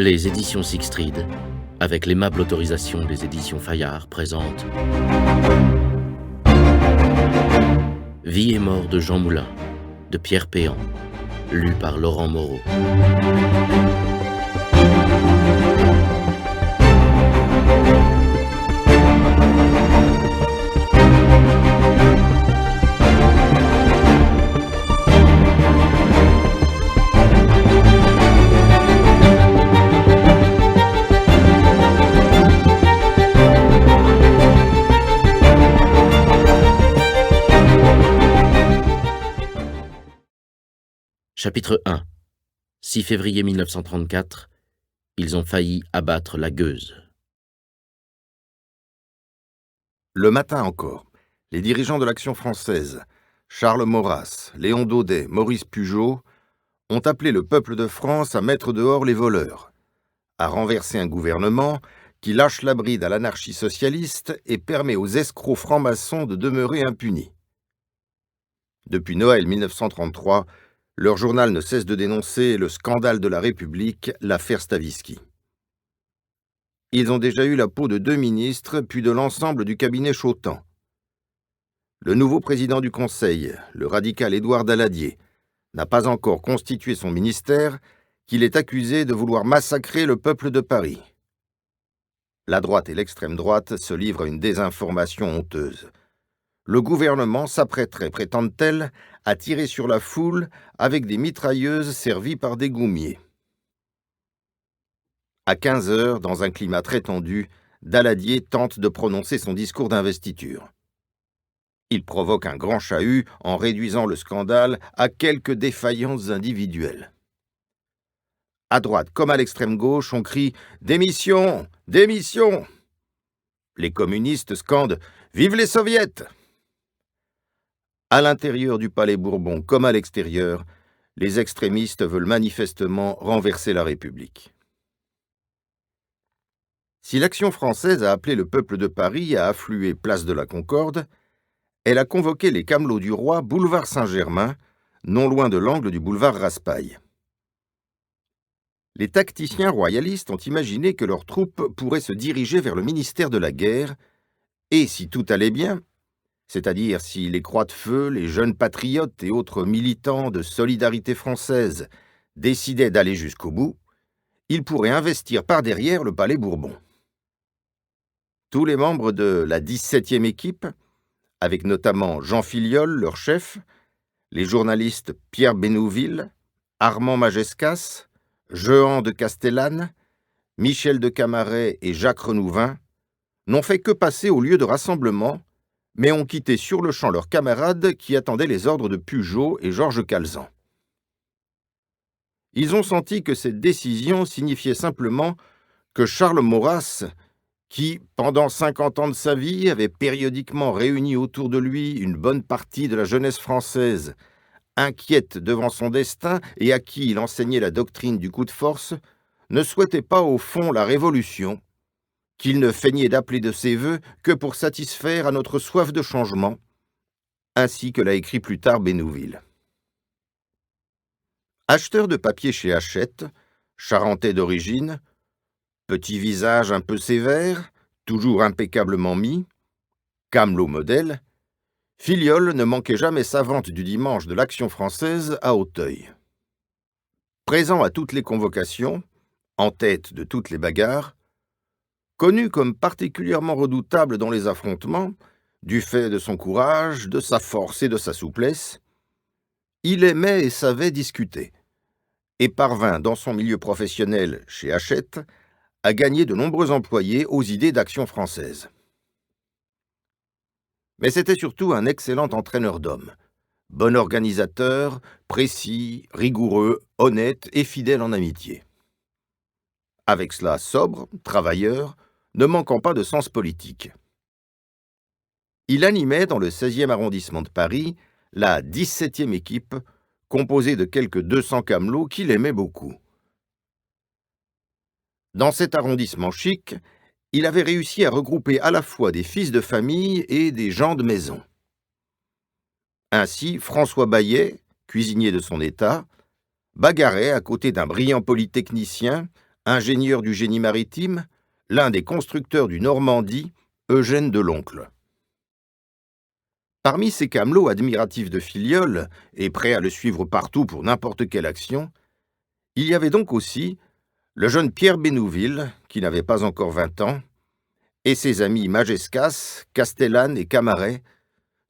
Les éditions Sixtrid, avec l'aimable autorisation des éditions Fayard, présentent Vie et mort de Jean Moulin, de Pierre Péan, lu par Laurent Moreau. Chapitre 1. 6 février 1934. Ils ont failli abattre la Gueuse. Le matin encore, les dirigeants de l'Action française, Charles Maurras, Léon Daudet, Maurice Pugeot, ont appelé le peuple de France à mettre dehors les voleurs, à renverser un gouvernement qui lâche la bride à l'anarchie socialiste et permet aux escrocs francs-maçons de demeurer impunis. Depuis Noël 1933, leur journal ne cesse de dénoncer le scandale de la République, l'affaire Stavisky. Ils ont déjà eu la peau de 2 ministres, puis de l'ensemble du cabinet Chautemps. Le nouveau président du Conseil, le radical Édouard Daladier, n'a pas encore constitué son ministère qu'il est accusé de vouloir massacrer le peuple de Paris. La droite et l'extrême droite se livrent à une désinformation honteuse. Le gouvernement s'apprêterait, prétendent-elles, à tirer sur la foule avec des mitrailleuses servies par des goumiers. À 15 heures, dans un climat très tendu, Daladier tente de prononcer son discours d'investiture. Il provoque un grand chahut en réduisant le scandale à quelques défaillances individuelles. À droite comme à l'extrême gauche, on crie « Démission ! Démission !» Les communistes scandent « Vive les soviets !» À l'intérieur du Palais Bourbon comme à l'extérieur, les extrémistes veulent manifestement renverser la République. Si l'Action française a appelé le peuple de Paris à affluer place de la Concorde, elle a convoqué les camelots du roi boulevard Saint-Germain, non loin de l'angle du boulevard Raspail. Les tacticiens royalistes ont imaginé que leurs troupes pourraient se diriger vers le ministère de la Guerre, et si tout allait bien, c'est-à-dire si les Croix-de-Feu, les jeunes patriotes et autres militants de Solidarité française décidaient d'aller jusqu'au bout, ils pourraient investir par derrière le Palais Bourbon. Tous les membres de la 17e équipe, avec notamment Jean Filiol, leur chef, les journalistes Pierre Bénouville, Armand Majescas, Jehan de Castellane, Michel de Camaret et Jacques Renouvin, n'ont fait que passer au lieu de rassemblement, mais ont quitté sur le champ leurs camarades qui attendaient les ordres de Pugeot et Georges Calzan. Ils ont senti que cette décision signifiait simplement que Charles Maurras, qui, pendant 50 ans de sa vie, avait périodiquement réuni autour de lui une bonne partie de la jeunesse française, inquiète devant son destin et à qui il enseignait la doctrine du coup de force, ne souhaitait pas au fond la révolution, qu'il ne feignait d'appeler de ses vœux que pour satisfaire à notre soif de changement, ainsi que l'a écrit plus tard Bénouville. Acheteur de papier chez Hachette, charentais d'origine, petit visage un peu sévère, toujours impeccablement mis, camelot modèle, Filiol ne manquait jamais sa vente du dimanche de l'Action française à Auteuil. Présent à toutes les convocations, en tête de toutes les bagarres, connu comme particulièrement redoutable dans les affrontements, du fait de son courage, de sa force et de sa souplesse, il aimait et savait discuter, et parvint dans son milieu professionnel chez Hachette à gagner de nombreux employés aux idées d'Action française. Mais c'était surtout un excellent entraîneur d'hommes, bon organisateur, précis, rigoureux, honnête et fidèle en amitié. Avec cela sobre, travailleur, ne manquant pas de sens politique. Il animait dans le 16e arrondissement de Paris la 17e équipe, composée de quelques 200 camelots qu'il aimait beaucoup. Dans cet arrondissement chic, il avait réussi à regrouper à la fois des fils de famille et des gens de maison. Ainsi, François Baillet, cuisinier de son état, bagarrait à côté d'un brillant polytechnicien, ingénieur du génie maritime, l'un des constructeurs du Normandie, Eugène Deloncle. Parmi ces camelots admiratifs de Filiol et prêts à le suivre partout pour n'importe quelle action, il y avait donc aussi le jeune Pierre Bénouville, qui n'avait pas encore 20 ans, et ses amis Magescas, Castellane et Camaret,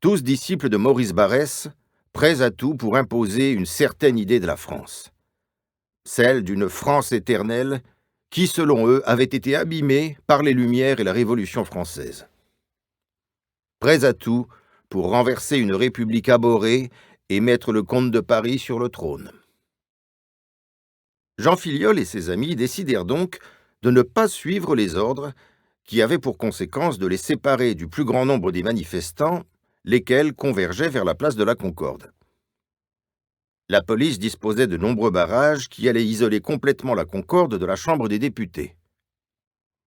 tous disciples de Maurice Barrès, prêts à tout pour imposer une certaine idée de la France. Celle d'une France éternelle qui, selon eux, avait été abîmée par les Lumières et la Révolution française. Prêts à tout pour renverser une république abhorrée et mettre le comte de Paris sur le trône. Jean Filiol et ses amis décidèrent donc de ne pas suivre les ordres qui avaient pour conséquence de les séparer du plus grand nombre des manifestants, lesquels convergeaient vers la place de la Concorde. La police disposait de nombreux barrages qui allaient isoler complètement la Concorde de la Chambre des députés.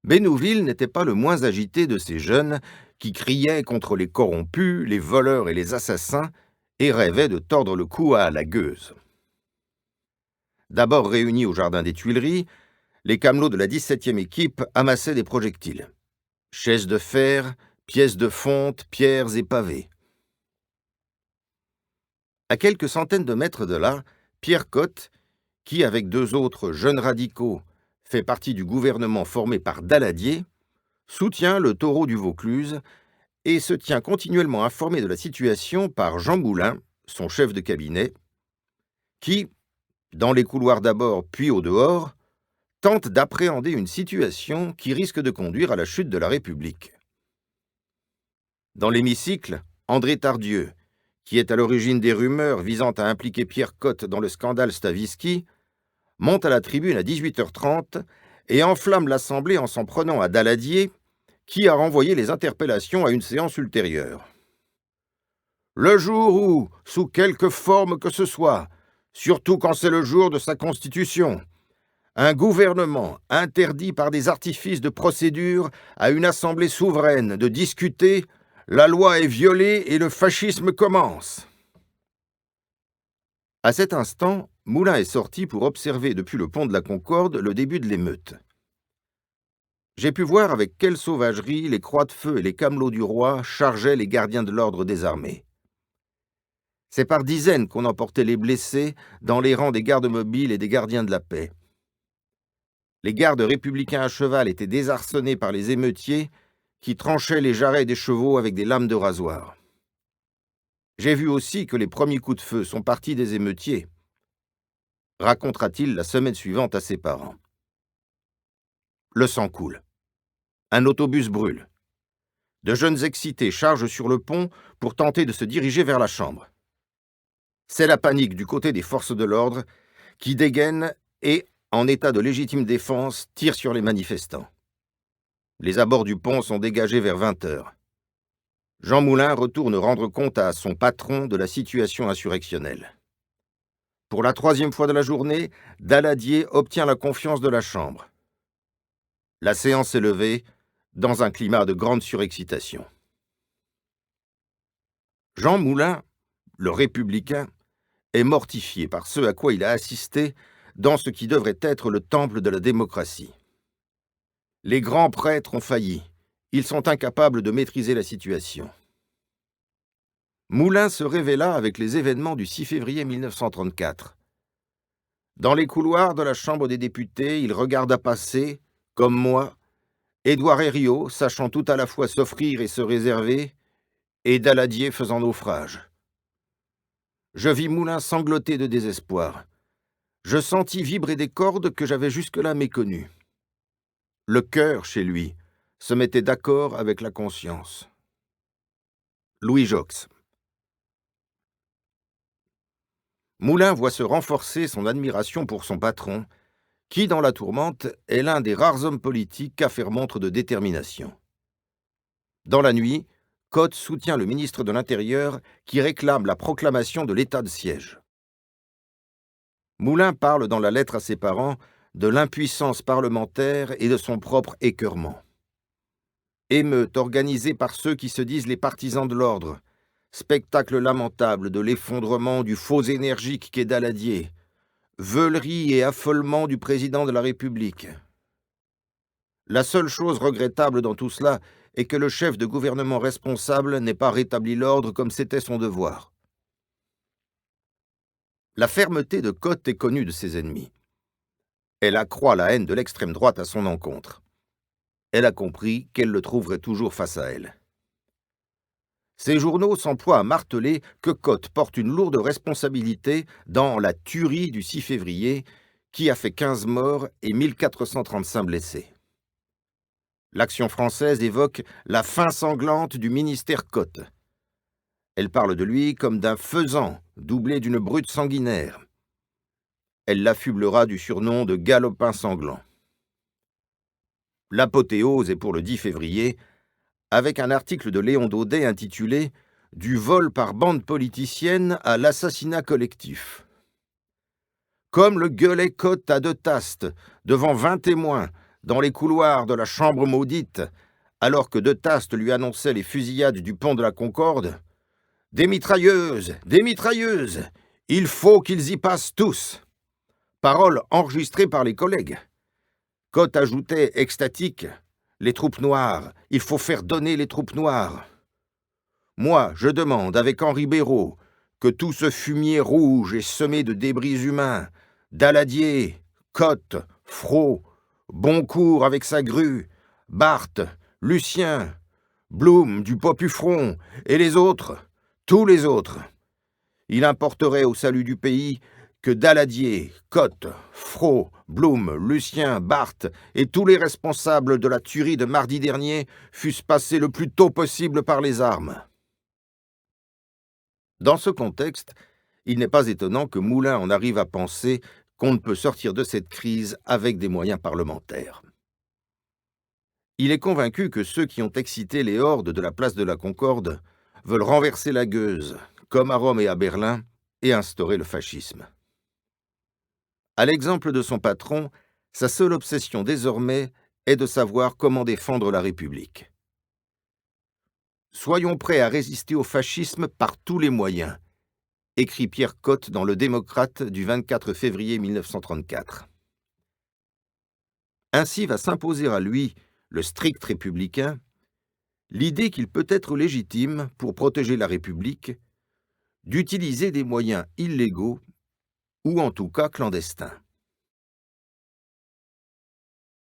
Bénouville n'était pas le moins agité de ces jeunes qui criaient contre les corrompus, les voleurs et les assassins et rêvaient de tordre le cou à la gueuse. D'abord réunis au jardin des Tuileries, les camelots de la 17e équipe amassaient des projectiles. Chaises de fer, pièces de fonte, pierres et pavés. À quelques centaines de mètres de là, Pierre Cotte, qui, avec 2 autres jeunes radicaux, fait partie du gouvernement formé par Daladier, soutient le taureau du Vaucluse et se tient continuellement informé de la situation par Jean Moulin, son chef de cabinet, qui, dans les couloirs d'abord puis au dehors, tente d'appréhender une situation qui risque de conduire à la chute de la République. Dans l'hémicycle, André Tardieu, qui est à l'origine des rumeurs visant à impliquer Pierre Cotte dans le scandale Stavisky, monte à la tribune à 18h30 et enflamme l'Assemblée en s'en prenant à Daladier, qui a renvoyé les interpellations à une séance ultérieure. Le jour où, sous quelque forme que ce soit, surtout quand c'est le jour de sa constitution, un gouvernement interdit par des artifices de procédure à une assemblée souveraine de discuter, la loi est violée et le fascisme commence. À cet instant, Moulin est sorti pour observer depuis le pont de la Concorde le début de l'émeute. J'ai pu voir avec quelle sauvagerie les croix de feu et les camelots du roi chargeaient les gardiens de l'ordre des armées. C'est par dizaines qu'on emportait les blessés dans les rangs des gardes mobiles et des gardiens de la paix. Les gardes républicains à cheval étaient désarçonnés par les émeutiers qui tranchaient les jarrets des chevaux avec des lames de rasoir. J'ai vu aussi que les premiers coups de feu sont partis des émeutiers, racontera-t-il la semaine suivante à ses parents. Le sang coule. Un autobus brûle. De jeunes excités chargent sur le pont pour tenter de se diriger vers la chambre. C'est la panique du côté des forces de l'ordre qui dégainent et, en état de légitime défense, tirent sur les manifestants. Les abords du pont sont dégagés vers 20h. Jean Moulin retourne rendre compte à son patron de la situation insurrectionnelle. Pour la 3e fois de la journée, Daladier obtient la confiance de la Chambre. La séance est levée dans un climat de grande surexcitation. Jean Moulin, le républicain, est mortifié par ce à quoi il a assisté dans ce qui devrait être le temple de la démocratie. Les grands prêtres ont failli. Ils sont incapables de maîtriser la situation. Moulin se révéla avec les événements du 6 février 1934. Dans les couloirs de la Chambre des députés, il regarda passer, comme moi, Édouard Herriot, sachant tout à la fois s'offrir et se réserver, et Daladier faisant naufrage. Je vis Moulin sangloter de désespoir. Je sentis vibrer des cordes que j'avais jusque-là méconnues. Le cœur, chez lui, se mettait d'accord avec la conscience. Louis Jox. Moulin voit se renforcer son admiration pour son patron, qui, dans la tourmente, est l'un des rares hommes politiques à faire montre de détermination. Dans la nuit, Cotte soutient le ministre de l'Intérieur qui réclame la proclamation de l'état de siège. Moulin parle dans la lettre à ses parents de l'impuissance parlementaire et de son propre écœurement. Émeute organisée par ceux qui se disent les partisans de l'ordre, spectacle lamentable de l'effondrement du faux énergique qu'est Daladier, Veulerie et affolement du président de la République. La seule chose regrettable dans tout cela est que le chef de gouvernement responsable n'ait pas rétabli l'ordre comme c'était son devoir. La fermeté de Cotte est connue de ses ennemis. Elle accroît la haine de l'extrême droite à son encontre. Elle a compris qu'elle le trouverait toujours face à elle. Ces journaux s'emploient à marteler que Cotte porte une lourde responsabilité dans la tuerie du 6 février qui a fait 15 morts et 1435 blessés. L'Action française évoque la fin sanglante du ministère Cotte. Elle parle de lui comme d'un faisan doublé d'une brute sanguinaire. Elle l'affublera du surnom de galopin sanglant. L'apothéose est pour le 10 février, avec un article de Léon Daudet intitulé « Du vol par bande politicienne à l'assassinat collectif ». Comme le gueulait Cotte à deux tastes, devant 20 témoins, dans les couloirs de la chambre maudite, alors que de Taste lui annonçait les fusillades du pont de la Concorde, « Des mitrailleuses, il faut qu'ils y passent tous !» Paroles enregistrées par les collègues. Cotte ajoutait, extatique, « Les troupes noires, il faut faire donner les troupes noires. » Moi, je demande, avec Henri Béraud, que tout ce fumier rouge est semé de débris humains, Daladier, Cotte, Fraud, Boncourt avec sa grue, Barthes, Lucien, Blum du Popufron et les autres, tous les autres. Il importerait au salut du pays que Daladier, Cotte, Fraud, Blum, Lucien, Barthes et tous les responsables de la tuerie de mardi dernier fussent passés le plus tôt possible par les armes. Dans ce contexte, il n'est pas étonnant que Moulin en arrive à penser qu'on ne peut sortir de cette crise avec des moyens parlementaires. Il est convaincu que ceux qui ont excité les hordes de la place de la Concorde veulent renverser la gueuse, comme à Rome et à Berlin, et instaurer le fascisme. À l'exemple de son patron, sa seule obsession désormais est de savoir comment défendre la République. Soyons prêts à résister au fascisme par tous les moyens, écrit Pierre Cotte dans Le Démocrate du 24 février 1934. Ainsi va s'imposer à lui, le strict républicain, l'idée qu'il peut être légitime, pour protéger la République, d'utiliser des moyens illégaux ou en tout cas clandestins.